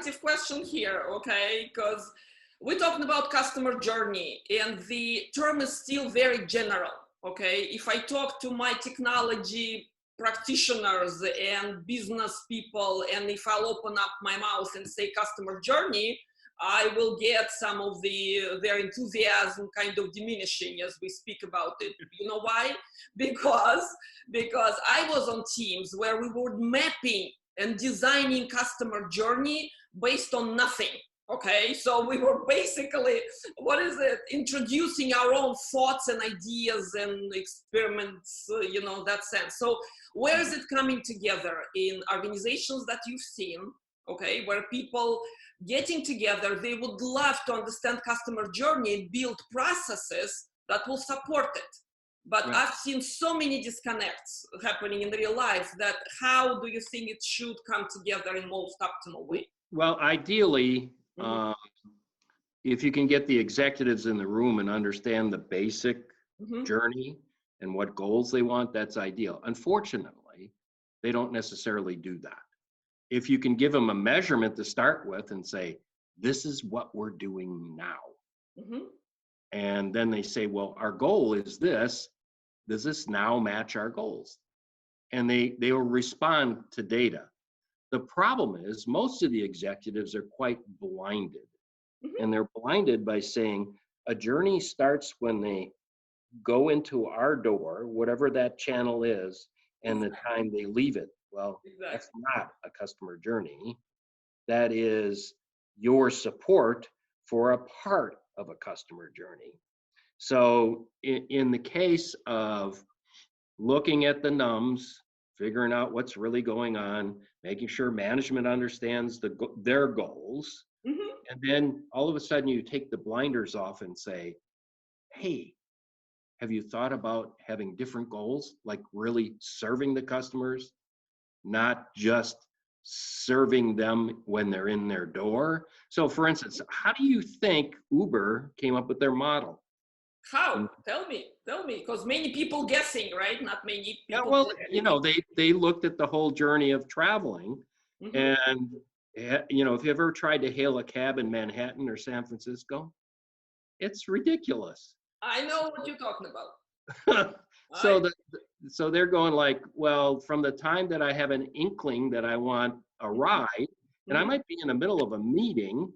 sensitive question here, okay? Because we're talking about customer journey and the term is still very general, okay? If I talk to my technology practitioners and business people, and if I'll open up my mouth and say customer journey, I will get some of their enthusiasm kind of diminishing as we speak about it. You know why? Because I was on teams where we were mapping and designing customer journey based on nothing. Okay, so we were basically, introducing our own thoughts and ideas and experiments, that sense. So where is it coming together? In organizations that you've seen, okay, where people getting together, they would love to understand customer journey and build processes that will support it. But right. I've seen so many disconnects happening in real life that how do you think it should come together in most optimal way? Well, ideally, if you can get the executives in the room and understand the basic journey and what goals they want, that's ideal. Unfortunately, they don't necessarily do that. If you can give them a measurement to start with and say, this is what we're doing now. And then they say, well, our goal is this. Does this now match our goals? And they will respond to data. The problem is most of the executives are quite blinded. And they're blinded by saying a journey starts when they go into our door, whatever that channel is, and the time they leave it. Well, that's not a customer journey. That is your support for a part of a customer journey. So in the case of looking at the nums, figuring out what's really going on, making sure management understands their goals, and then all of a sudden you take the blinders off and say, hey, have you thought about having different goals, like really serving the customers? Not just serving them when they're in their door. So for instance, how do you think Uber came up with their model? How? Tell me, because many people guessing, right? Not many people. Yeah, well, they looked at the whole journey of traveling and, if you ever tried to hail a cab in Manhattan or San Francisco, it's ridiculous. I know what you're talking about. So they're going like, well, from the time that I have an inkling that I want a ride, and I might be in the middle of a meeting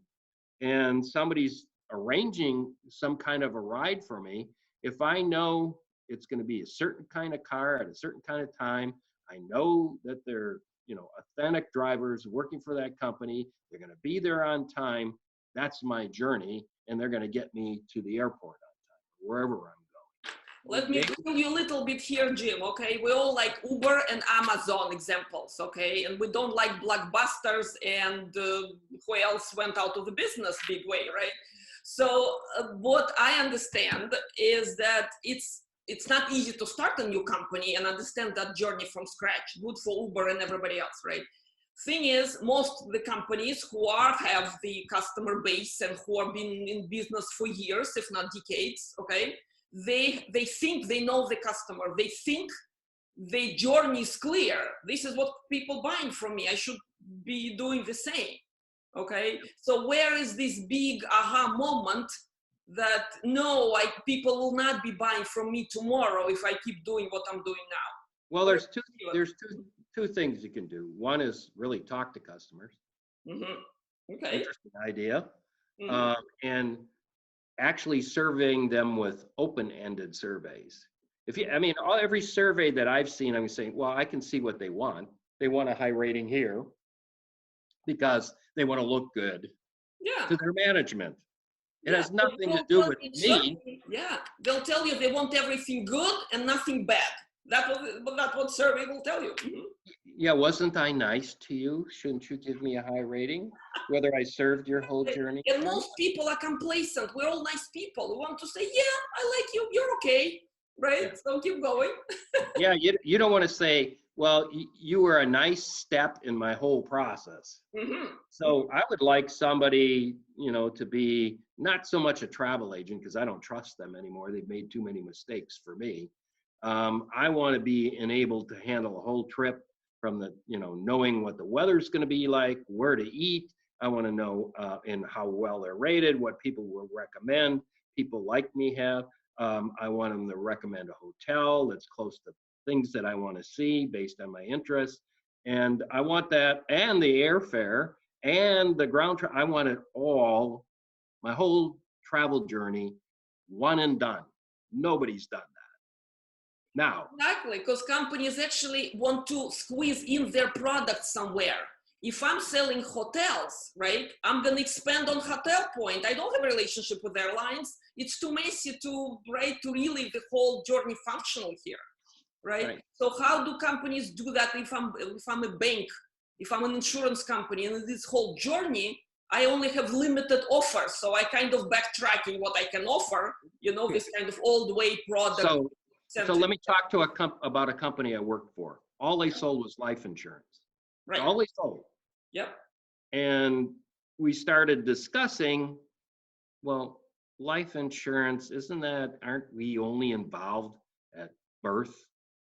and somebody's arranging some kind of a ride for me, if I know it's going to be a certain kind of car at a certain kind of time, I know that they're, authentic drivers working for that company, they're going to be there on time, that's my journey, and they're going to get me to the airport on time, wherever I'm going. Let me tell you a little bit here, Jim, okay? We all like Uber and Amazon examples, okay? And we don't like blockbusters and who else went out of the business big way, right? So what I understand is that it's not easy to start a new company and understand that journey from scratch. Good for Uber and everybody else, right? Thing is, most of the companies who have the customer base and who have been in business for years, if not decades, okay? They think they know the customer. They think the journey is clear. This is what people buying from me. I should be doing the same. Okay. So where is this big aha moment that people will not be buying from me tomorrow if I keep doing what I'm doing now? Well, there's two things you can do. One is really talk to customers. Okay. Interesting idea. And actually surveying them with open-ended surveys. Every survey that I've seen, I'm saying, well, I can see what they want. They want a high rating here because they want to look good to their management. It has nothing to do with me. Yeah, they'll tell you they want everything good and nothing bad. That's what survey will tell you. Yeah, wasn't I nice to you? Shouldn't you give me a high rating? Whether I served your whole journey? And most people are complacent. We're all nice people. We want to say, yeah, I like you. You're okay, right? Yeah. So keep going. Yeah, you don't want to say, well, you were a nice step in my whole process. So I would like somebody, to be not so much a travel agent because I don't trust them anymore. They've made too many mistakes for me. I want to be enabled to handle a whole trip from the, knowing what the weather's going to be like, where to eat, I want to know in how well they're rated, what people will recommend, people like me have. I want them to recommend a hotel that's close to things that I want to see based on my interests. And I want that, and the airfare and the ground, I want it all, my whole travel journey, one and done. Nobody's done that. Now. Exactly, because companies actually want to squeeze in their product somewhere. If I'm selling hotels, right, I'm going to expand on hotel point. I don't have a relationship with airlines. It's too messy to, right, to really the whole journey functional here, right? So how do companies do that if I'm a bank, if I'm an insurance company, and this whole journey, I only have limited offers. So I kind of backtracking what I can offer, you know, this kind of old way product. So let me talk to about a company I worked for. All they sold was life insurance. Right. All they sold. Yep. And we started discussing, well, life insurance, aren't we only involved at birth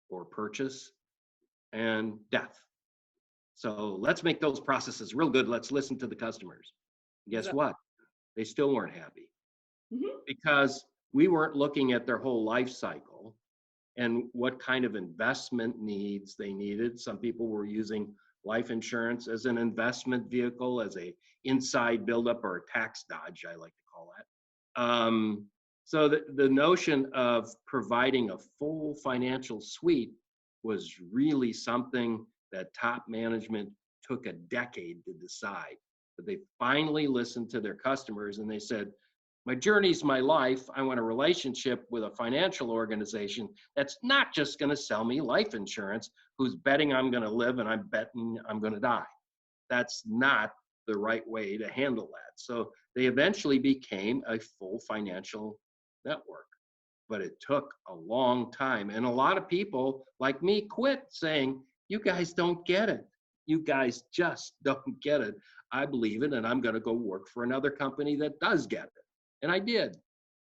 or purchase and death? So let's make those processes real good. Let's listen to the customers. Guess what? They still weren't happy because we weren't looking at their whole life cycle and what kind of investment needs they needed. Some people were using life insurance as an investment vehicle, as a inside buildup or a tax dodge, I like to call that. So the notion of providing a full financial suite was really something that top management took a decade to decide. But they finally listened to their customers and they said, my journey's my life. I want a relationship with a financial organization that's not just going to sell me life insurance, who's betting I'm going to live and I'm betting I'm going to die. That's not the right way to handle that. So they eventually became a full financial network. But it took a long time. And a lot of people like me quit saying, you guys don't get it. You guys just don't get it. I believe it, and I'm going to go work for another company that does get it. And I did.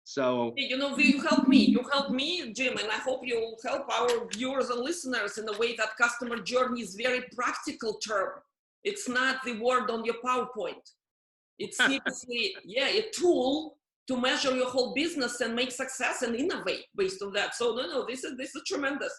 So, you know, you helped me, Jim, and I hope you'll help our viewers and listeners in a way that customer journey is very practical term. It's not the word on your PowerPoint. It's seriously, a tool to measure your whole business and make success and innovate based on that. So no, this is tremendous.